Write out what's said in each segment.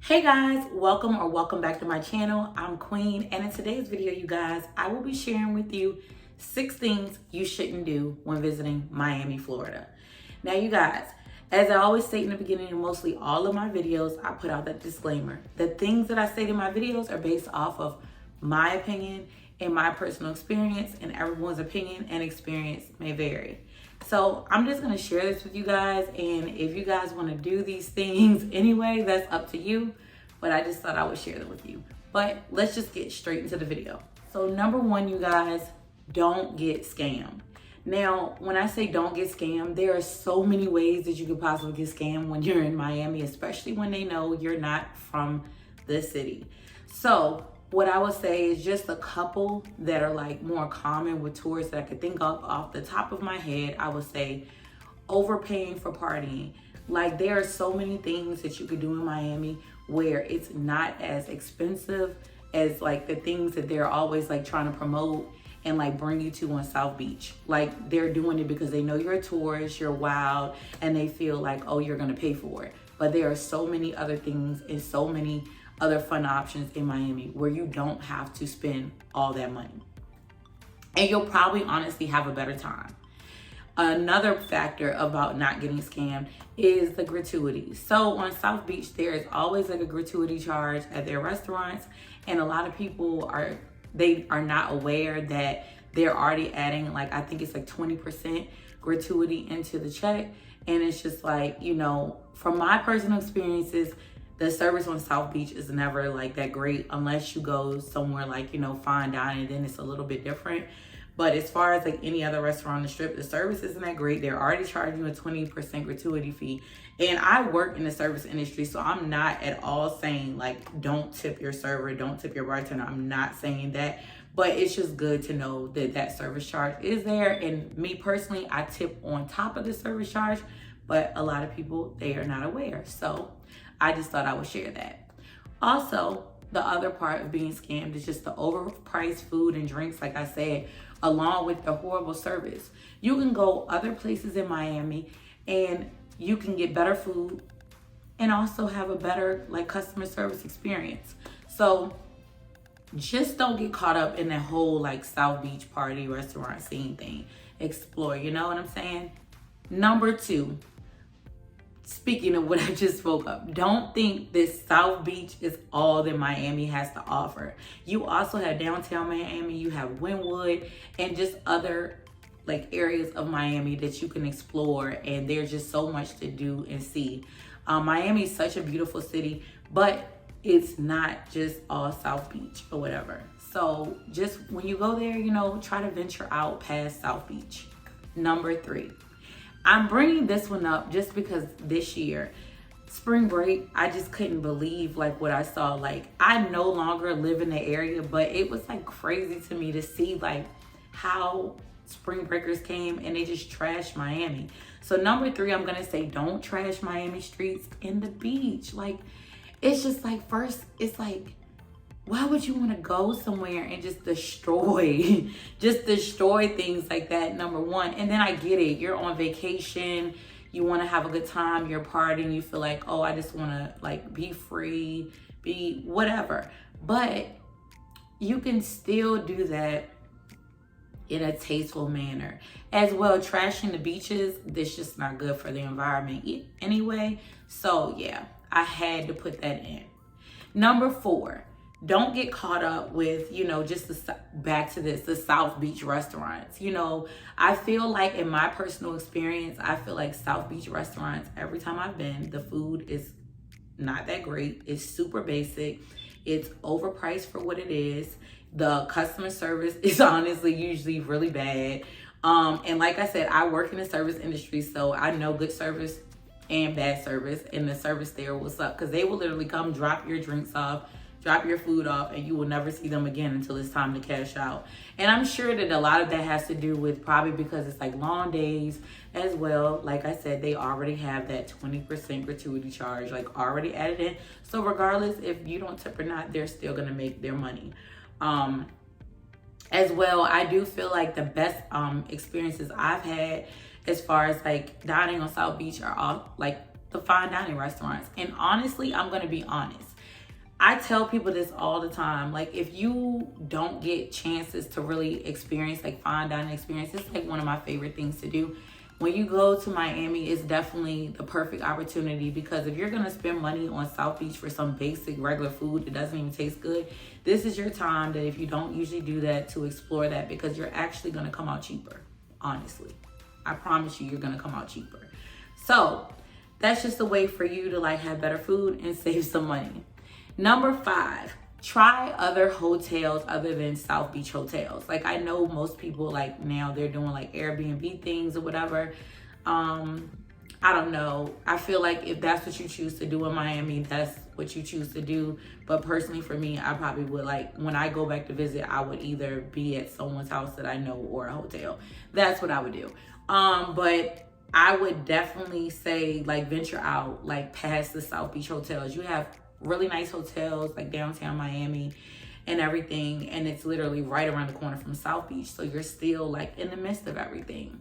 Hey guys, welcome back to my channel. I'm Queen, and in today's video, you guys, I will be sharing with you 6 things you shouldn't do when visiting Miami, Florida. Now, you guys, as I always state in the beginning of mostly all of my videos, I put out that disclaimer. The things that I say in my videos are based off of my opinion and my personal experience, and everyone's opinion and experience may vary. So I'm just gonna share this with you guys, and if you guys wanna do these things anyway, that's up to you, but I just thought I would share them with you. But let's just get straight into the video. So number one, you guys, don't get scammed. Now, when I say don't get scammed, there are so many ways that you could possibly get scammed when you're in Miami, especially when they know you're not from the city. So what I would say is just a couple that are like more common with tourists that I could think of off the top of my head. I would say overpaying for partying. Like, there are so many things that you could do in Miami where it's not as expensive as like the things that they're always like trying to promote and like bring you to on South Beach. Like, they're doing it because they know you're a tourist, you're wild, and they feel like, oh, you're gonna pay for it. But there are so many other things and so many other fun options in Miami where you don't have to spend all that money. And you'll probably honestly have a better time. Another factor about not getting scammed is the gratuity. So on South Beach, there is always like a gratuity charge at their restaurants, and a lot of people are not aware that they're already adding, like, I think it's like 20% gratuity into the check. And it's just like, you know, from my personal experiences, the service on South Beach is never like that great unless you go somewhere like, you know, fine dining, then it's a little bit different. But as far as like any other restaurant on the strip, the service isn't that great. They're already charging you a 20% gratuity fee. And I work in the service industry, so I'm not at all saying like, don't tip your server, don't tip your bartender. I'm not saying that, but it's just good to know that that service charge is there. And me personally, I tip on top of the service charge, but a lot of people, they are not aware. So I just thought I would share that. Also, the other part of being scammed is just the overpriced food and drinks, like I said, along with the horrible service. You can go other places in Miami and you can get better food and also have a better like customer service experience. So just don't get caught up in that whole like South Beach party restaurant scene thing. Explore, you know what I'm saying? Number 2, speaking of what I just spoke of, don't think this South Beach is all that Miami has to offer. You also have downtown Miami, you have Wynwood, and just other like areas of Miami that you can explore, and there's just so much to do and see. Miami is such a beautiful city, but it's not just all South Beach or whatever. So just when you go there, you know, try to venture out past South Beach. Number 3. I'm bringing this one up just because this year, spring break, I just couldn't believe like what I saw. Like, I no longer live in the area, but it was like crazy to me to see like how spring breakers came and they just trashed Miami. So number 3, I'm gonna say don't trash Miami streets and the beach. Like, it's just like, first, it's like, why would you want to go somewhere and just destroy things like that, number 1? And then I get it. You're on vacation. You want to have a good time. You're partying. You feel like, oh, I just want to like be free, be whatever. But you can still do that in a tasteful manner. As well, trashing the beaches, that's just not good for the environment anyway. So yeah, I had to put that in. Number 4. Don't get caught up with, you know, just the South Beach restaurants. You know, I feel like in my personal experience, I feel like South Beach restaurants, every time I've been, the food is not that great. It's super basic. It's overpriced for what it is. The customer service is honestly usually really bad. And like I said, I work in the service industry, so I know good service and bad service, and the service there will suck because they will literally come drop your drinks off, drop your food off, and you will never see them again until it's time to cash out. And I'm sure that a lot of that has to do with probably because it's like long days as well. Like I said, they already have that 20% gratuity charge like already added in. So regardless if you don't tip or not, they're still gonna make their money. As well, I do feel like the best experiences I've had as far as like dining on South Beach are all like the fine dining restaurants. And honestly, I'm gonna be honest, I tell people this all the time. Like, if you don't get chances to really experience, like, fine dining experience, it's like one of my favorite things to do. When you go to Miami, it's definitely the perfect opportunity, because if you're gonna spend money on South Beach for some basic regular food that doesn't even taste good, this is your time, that if you don't usually do that, to explore that, because you're actually gonna come out cheaper. Honestly, I promise you, you're gonna come out cheaper. So that's just a way for you to like have better food and save some money. Number 5, try other hotels other than South Beach hotels. Like, I know most people, like, now they're doing like Airbnb things or whatever. I don't know. I feel like if that's what you choose to do in Miami, that's what you choose to do. But personally for me, I probably would, like, when I go back to visit, I would either be at someone's house that I know or a hotel. That's what I would do. But I would definitely say, like, venture out, like, past the South Beach hotels. You have really nice hotels like downtown Miami and everything, and it's literally right around the corner from South Beach, so you're still like in the midst of everything.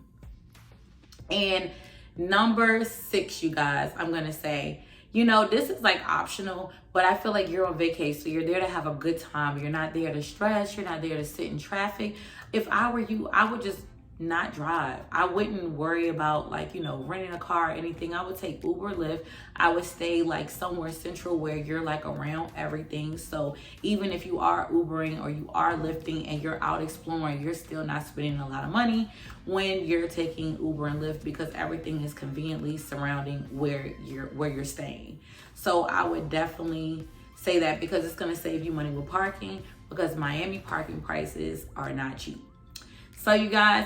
And number 6, you guys, I'm gonna say, you know, this is like optional, but I feel like you're on vacation, so you're there to have a good time. You're not there to stress, you're not there to sit in traffic. If I were you, I would just not drive. I wouldn't worry about, like, you know, renting a car or anything. I would take Uber, Lyft. I would stay like somewhere central where you're like around everything. So even if you are Ubering or you are Lyfting and you're out exploring, you're still not spending a lot of money when you're taking Uber and Lyft, because everything is conveniently surrounding where you're staying. So I would definitely say that, because it's going to save you money with parking, because Miami parking prices are not cheap. So you guys,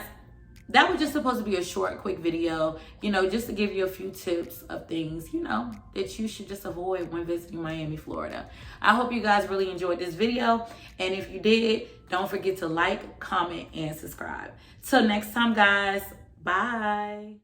that was just supposed to be a short, quick video, you know, just to give you a few tips of things, you know, that you should just avoid when visiting Miami, Florida. I hope you guys really enjoyed this video. And if you did, don't forget to like, comment, and subscribe. Till next time, guys. Bye.